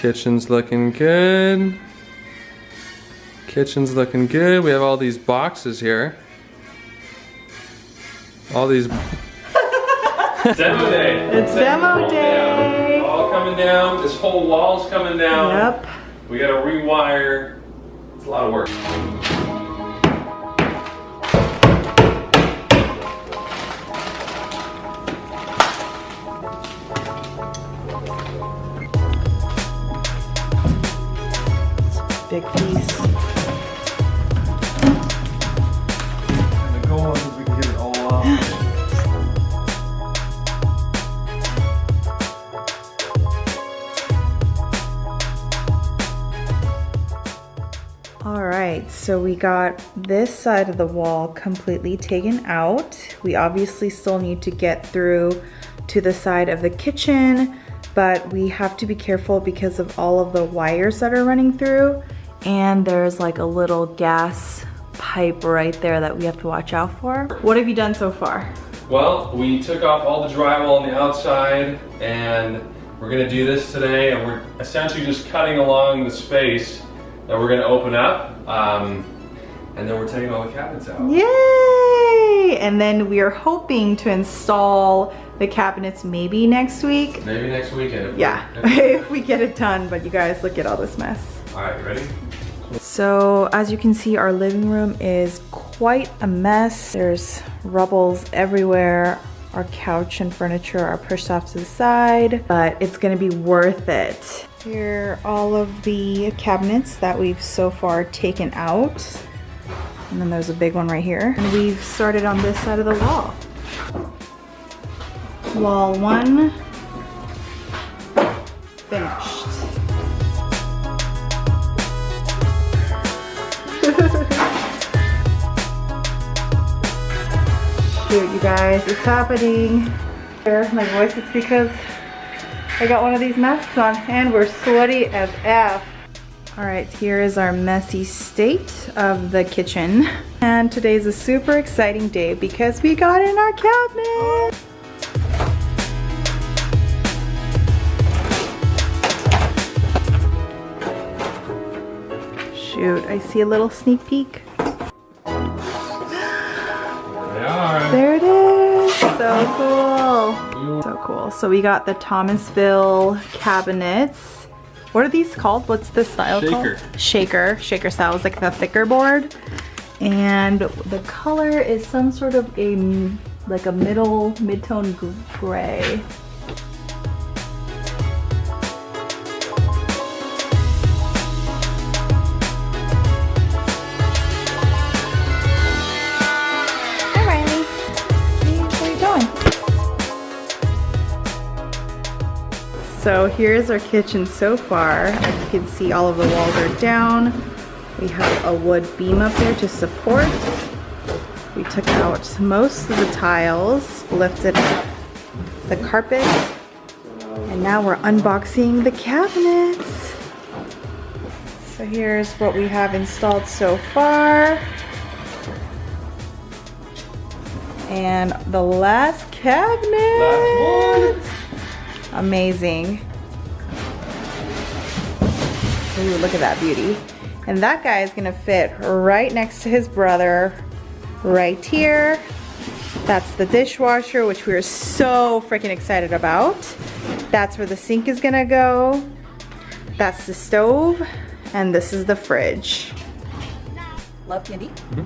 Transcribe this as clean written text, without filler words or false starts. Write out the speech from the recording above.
Kitchen's looking good. Kitchen's looking good. We have all these boxes here. All these. Demo day. It's demo day. All coming down. This whole wall's coming down. Yep. We gotta rewire. It's a lot of work. Big piece. And the goal is we can get it all off. All right, so we got this side of the wall completely taken out. We obviously still need to get through to the side of the kitchen, but we have to be careful because of all of the wires that are running through. And there's like a little gas pipe right there that we have to watch out for. What have you done so far? Well, we took off all the drywall on the outside and we're gonna do this today, and we're essentially just cutting along the space that we're gonna open up, and then we're taking all the cabinets out. Yay! And then we are hoping to install the cabinets maybe next week. Maybe next weekend. If we get it done, but you guys, look at all this mess. All right, ready? So as you can see, our living room is quite a mess. There's rubbles everywhere. Our couch and furniture are pushed off to the side, but it's gonna be worth it. Here are all of the cabinets that we've so far taken out. And then there's a big one right here. And we've started on this side of the wall. Wall 1, finished. Shoot, you guys, it's happening. My voice is because I got one of these masks on and we're sweaty as F. All right, here is our messy state of the kitchen. And today's a super exciting day because we got in our cabinet. Shoot, I see a little sneak peek. There it is, so cool. So cool. So we got the Thomasville cabinets. What are these called? What's the style called? Shaker. Shaker style is like the thicker board. And the color is some sort of like a mid-tone gray. So here's our kitchen so far. As you can see, all of the walls are down. We have a wood beam up there to support. We took out most of the tiles, lifted up the carpet, and now we're unboxing the cabinets. So here's what we have installed so far. And the last cabinet. Last one. Amazing. Ooh, look at that beauty. And that guy is gonna fit right next to his brother, right here. That's the dishwasher, which we are so freaking excited about. That's where the sink is gonna go. That's the stove, and this is the fridge. Love candy? Mm-hmm.